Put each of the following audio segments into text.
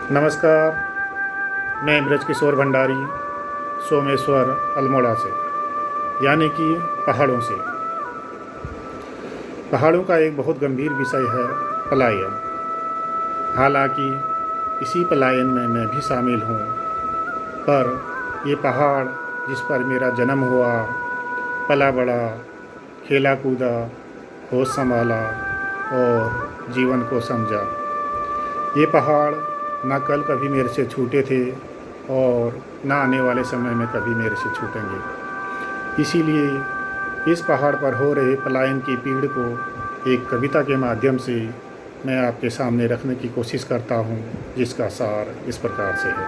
नमस्कार। मैं ब्रजकिशोर भंडारी सोमेश्वर अल्मोड़ा से, यानी कि पहाड़ों से। पहाड़ों का एक बहुत गंभीर विषय है पलायन। हालांकि इसी पलायन में मैं भी शामिल हूँ, पर ये पहाड़ जिस पर मेरा जन्म हुआ, पला बड़ा, खेला कूदा, होश संभाला और जीवन को समझा, ये पहाड़ ना कल कभी मेरे से छूटे थे और ना आने वाले समय में कभी मेरे से छूटेंगे। इसीलिए इस पहाड़ पर हो रहे पलायन की पीड़ को एक कविता के माध्यम से मैं आपके सामने रखने की कोशिश करता हूँ, जिसका सार इस प्रकार से है।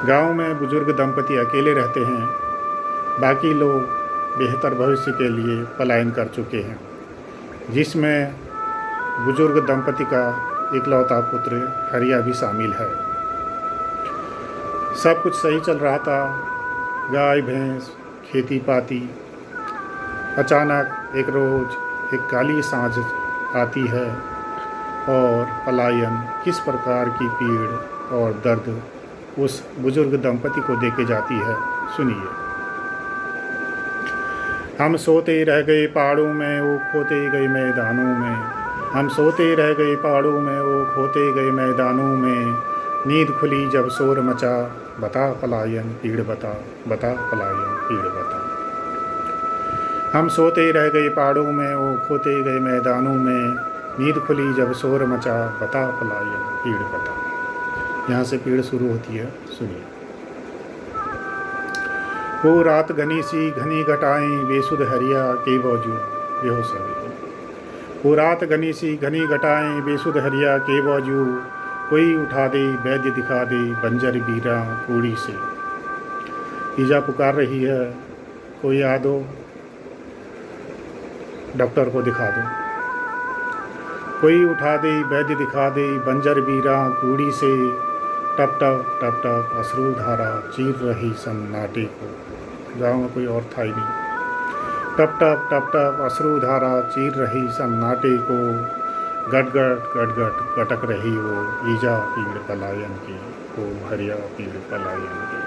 गांव में बुजुर्ग दंपति अकेले रहते हैं। बाकी लोग बेहतर भविष्य के लिए पलायन कर चुके हैं, जिसमें बुजुर्ग दंपति का इकलौता पुत्र हरिया भी शामिल है। सब कुछ सही चल रहा था, गाय भैंस, खेती पाती। अचानक एक रोज़ एक काली सांझ आती है और पलायन किस प्रकार की पीड़ और दर्द उस बुजुर्ग दंपति को देके जाती है, सुनिए। हम सोते रह गए पहाड़ों में, वो खोते गए मैदानों में। हम सोते रह गए पहाड़ों में, वो खोते गए मैदानों में। नींद खुली जब शोर मचा, बता पलायन पीड़ बता, बता पलायन पीड़ बता। हम सोते रह गए पहाड़ों में, वो खोते गए मैदानों में। नींद खुली जब शोर मचा, बता पलायन पीड़ बता। यहाँ से पीड़ शुरू होती है, सुनिए। वो रात घनी सी घनी घटाएं, बेसुध हरिया के बावजूद, बेहोश है। वो रात घनी सी घनी घटाएं, बेसुध हरिया के बावजूद। कोई उठा दे, वैद्य दिखा दे, बंजर बीरा कूड़ी से। ईजा पुकार रही है, कोई आ दो, डॉक्टर को दिखा दो। कोई उठा दे, वैद्य दिखा दे, बंजर बीरा कूड़ी से। टप टप टप टप अश्रु धारा चीर रही सन्नाटे को। गाँव में कोई और था ही नहीं। टप टप टप टप अश्रु धारा चीर रही सन्नाटे को। गट गट गट गट गटक रही वो ईजा पीड़ पलायन की, वो हरिया पीड़ पलायन की।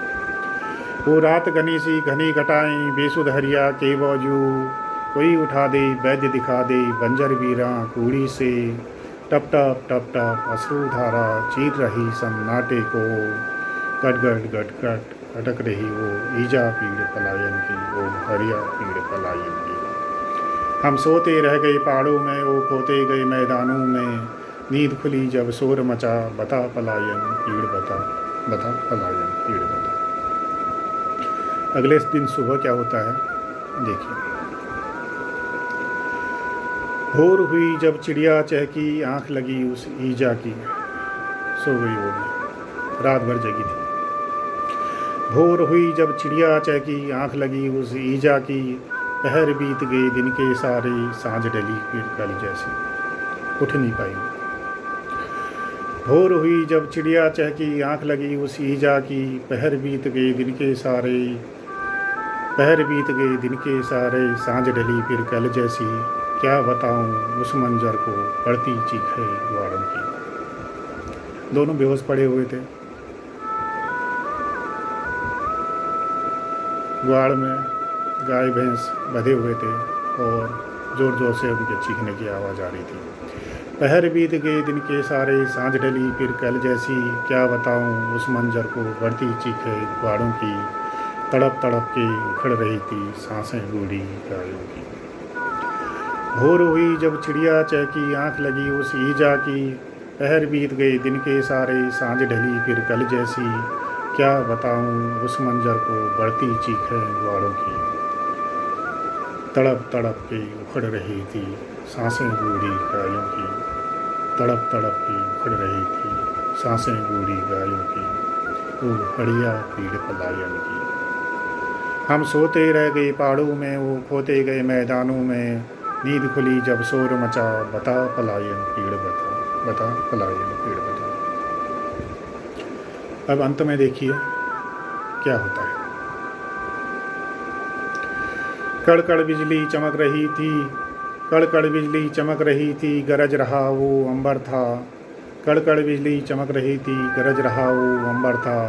वो रात घनी सी घनी घटाएं, बेसुध हरिया के बावजूद। कोई उठा दे, वैद्य दिखा दे, बंजर बीरा कूड़ी से। टप टप टप टप अश्रु धारा चीर रही सन्नाटे को। गट गट गट गट अटक रही वो ईजा पीड़ पलायन की, वो हरिया पीड़ पलायन की। हम सोते रह गए पहाड़ों में, वो खोते गए मैदानों में। नींद खुली जब शोर मचा, बता पलायन पीड़ बता, बता पलायन पीड़ बता। अगले दिन सुबह क्या होता है, देखिए। भोर हुई जब चिड़िया चहकी, आंख लगी उस ईजा की। सो गई वो भी, रात भर जगी थी। भोर हुई जब चिड़िया चहकी, आंख लगी उस ईजा की। पहर बीत गए दिन के सारे, सांझ डली फिर कल जैसी। उठ नहीं पाई। भोर हुई जब चिड़िया चहकी, आंख लगी उस ईजा की। पहर बीत गए दिन के सारे, पहर बीत गए दिन के सारे, सांझ डली फिर कल जैसी। क्या बताऊं उस मंजर को, पड़ती चीख है ग्वारों की। दोनों बेहोश पड़े हुए थे। ग्वाड़ में गाय भैंस बंधे हुए थे और ज़ोर ज़ोर से उनके चीखने की आवाज़ आ रही थी। पहर बीत गए दिन के सारे, सांझ डली फिर कल जैसी। क्या बताऊं उस मंजर को, बढ़ती चीखें ग्वाड़ों की। तड़प तड़प के उखड़ रही थी सांसें बूढ़ी गायों की। भोर हुई जब चिड़िया चहकी, आंख लगी उस ईजा की। पहर बीत गए दिन के सारे, सांझ ढली फिर कल जैसी। क्या बताऊं उस मंजर को, बढ़ती चीखें ग्वाड़ों की। तड़प तड़प के उखड़ रही थी सांसें बूढ़ी गायों की। तड़प तड़प के उखड़ रही थी सांसें बूढ़ी गायों की, वो हरिया पीड़ पलायन की। हम सोते रह गए पहाड़ों में, वो खोते गए मैदानों में। नींद खुली जब शोर मचा, बता पलायन पीड़ बता, बता पलायन पीड़ बता। अब अंत में देखिए क्या होता है। कड़कड़ बिजली चमक रही थी, कड़कड़ बिजली चमक रही थी। गरज रहा वो अंबर था, कड़कड़ बिजली चमक रही थी, गरज रहा वो अंबर था,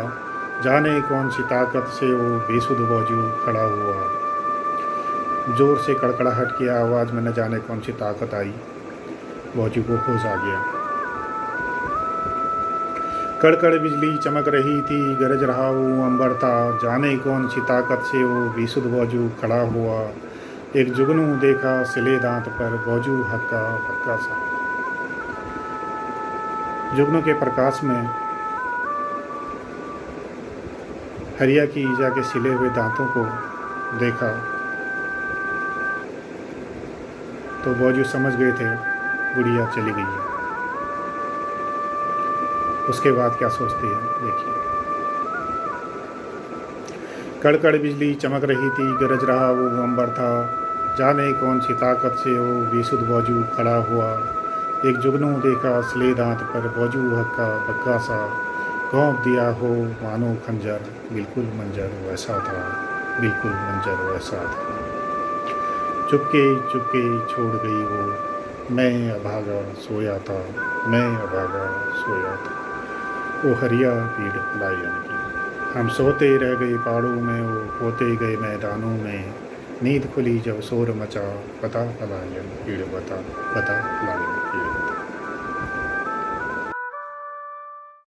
जाने कौन सी ताकत से वो बेसुध वजूद खड़ा हुआ। जोर से कड़कड़ाहट की आवाज़ में न जाने कौन सी ताकत आई, वजू को होश आ गया। कड़कड़ बिजली चमक रही थी, गरज रहा वो अंबर था, जाने कौन सी ताकत से वो बेसुध वजू खड़ा हुआ। एक जुगनू देखा सिले दांत पर, वजू हक्का भक्का सा। जुगनू के प्रकाश में हरिया की ईजा के सिले हुए दांतों को देखा तो वजू समझ गए थे बुढ़िया चली गई है। उसके बाद क्या सोचती है देखिए। कड़कड़ बिजली चमक रही थी, गरज रहा वो अंबर था, जाने कौन सी ताकत से वो बेसुध वजू खड़ा हुआ। एक जुगनू देखा सिले दांत पर, वजू हक्का बक्का सा, घोंप दिया हो मानो खंजर, बिल्कुल मंजर वैसा था, बिल्कुल मंजर वैसा था। चुपके चुपके छोड़ गई वो, मैं अभागा सोया था, मैं अभागा सोया था। वो हरिया पीड़ पलायन की, हम सोते रह गए पहाड़ों में, वो खोते गए मैदानों में। नींद खुली जब शोर मचा, पता पलायन पीड़ बता पता पलायन।